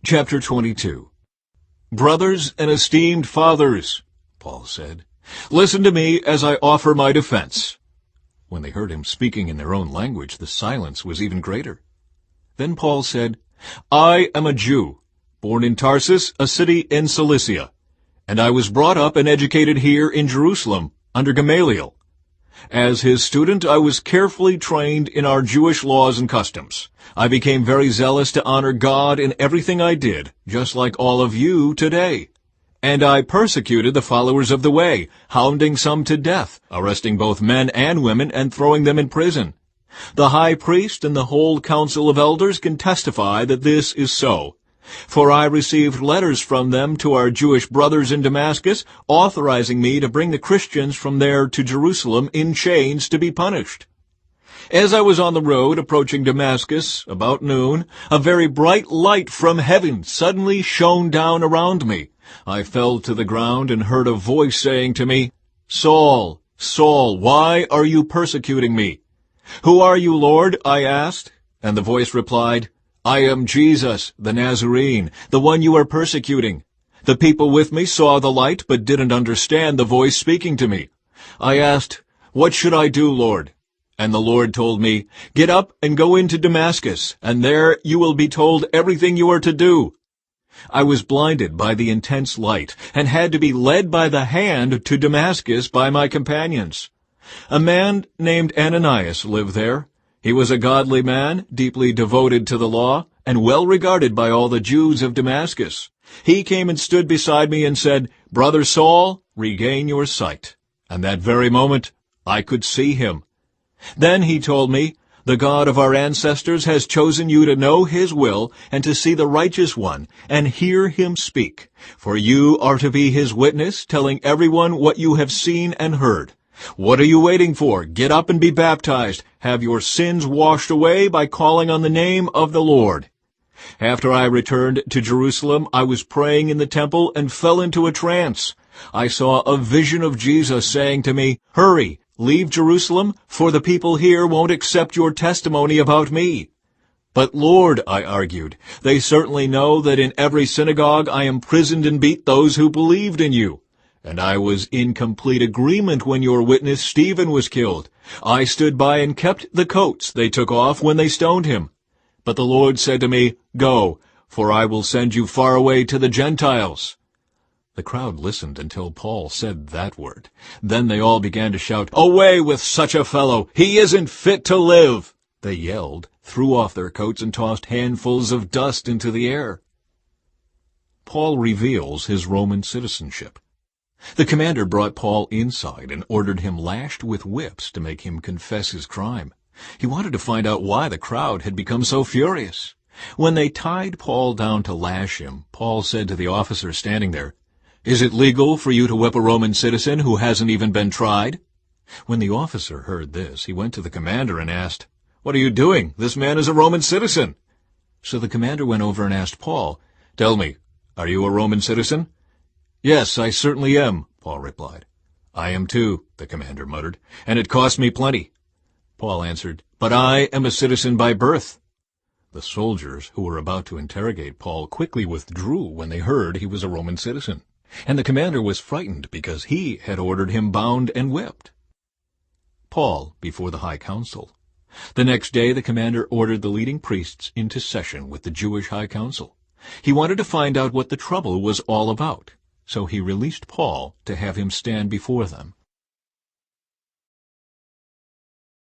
Chapter 22. Brothers and esteemed fathers, Paul said, listen to me as I offer my defense. When they heard him speaking in their own language, the silence was even greater. Then Paul said, I am a Jew, born in Tarsus, a city in Cilicia, and I was brought up and educated here in Jerusalem under Gamaliel. As his student, I was carefully trained in our Jewish laws and customs. I became very zealous to honor God in everything I did, just like all of you today. And I persecuted the followers of the way, hounding some to death, arresting both men and women and throwing them in prison. The high priest and the whole council of elders can testify that this is so. For I received letters from them to our Jewish brothers in Damascus, authorizing me to bring the Christians from there to Jerusalem in chains to be punished. As I was on the road approaching Damascus, about noon, a very bright light from heaven suddenly shone down around me. I fell to the ground and heard a voice saying to me, Saul, Saul, why are you persecuting me? Who are you, Lord? I asked. And the voice replied, I am Jesus, the Nazarene, the one you are persecuting. The people with me saw the light, but didn't understand the voice speaking to me. I asked, What should I do, Lord? And the Lord told me, Get up and go into Damascus, and there you will be told everything you are to do. I was blinded by the intense light, and had to be led by the hand to Damascus by my companions. A man named Ananias lived there. He was a godly man, deeply devoted to the law, and well regarded by all the Jews of Damascus. He came and stood beside me and said, Brother Saul, regain your sight. And that very moment I could see him. Then he told me, The God of our ancestors has chosen you to know his will and to see the righteous one and hear him speak. For you are to be his witness, telling everyone what you have seen and heard. What are you waiting for? Get up and be baptized. Have your sins washed away by calling on the name of the Lord. After I returned to Jerusalem, I was praying in the temple and fell into a trance. I saw a vision of Jesus saying to me, Hurry, leave Jerusalem, for the people here won't accept your testimony about me. But Lord, I argued, they certainly know that in every synagogue I imprisoned and beat those who believed in you. And I was in complete agreement when your witness Stephen was killed. I stood by and kept the coats they took off when they stoned him. But the Lord said to me, Go, for I will send you far away to the Gentiles. The crowd listened until Paul said that word. Then they all began to shout, Away with such a fellow! He isn't fit to live! They yelled, threw off their coats, and tossed handfuls of dust into the air. Paul reveals his Roman citizenship. The commander brought Paul inside and ordered him lashed with whips to make him confess his crime. He wanted to find out why the crowd had become so furious. When they tied Paul down to lash him, Paul said to the officer standing there, Is it legal for you to whip a Roman citizen who hasn't even been tried? When the officer heard this, he went to the commander and asked, What are you doing? This man is a Roman citizen. So the commander went over and asked Paul, Tell me, are you a Roman citizen? Yes, I certainly am, Paul replied. I am too, the commander muttered, and it cost me plenty. Paul answered, But I am a citizen by birth. The soldiers who were about to interrogate Paul quickly withdrew when they heard he was a Roman citizen, and the commander was frightened because he had ordered him bound and whipped. Paul before the high council. The next day the commander ordered the leading priests into session with the Jewish high council. He wanted to find out what the trouble was all about. So he released Paul to have him stand before them.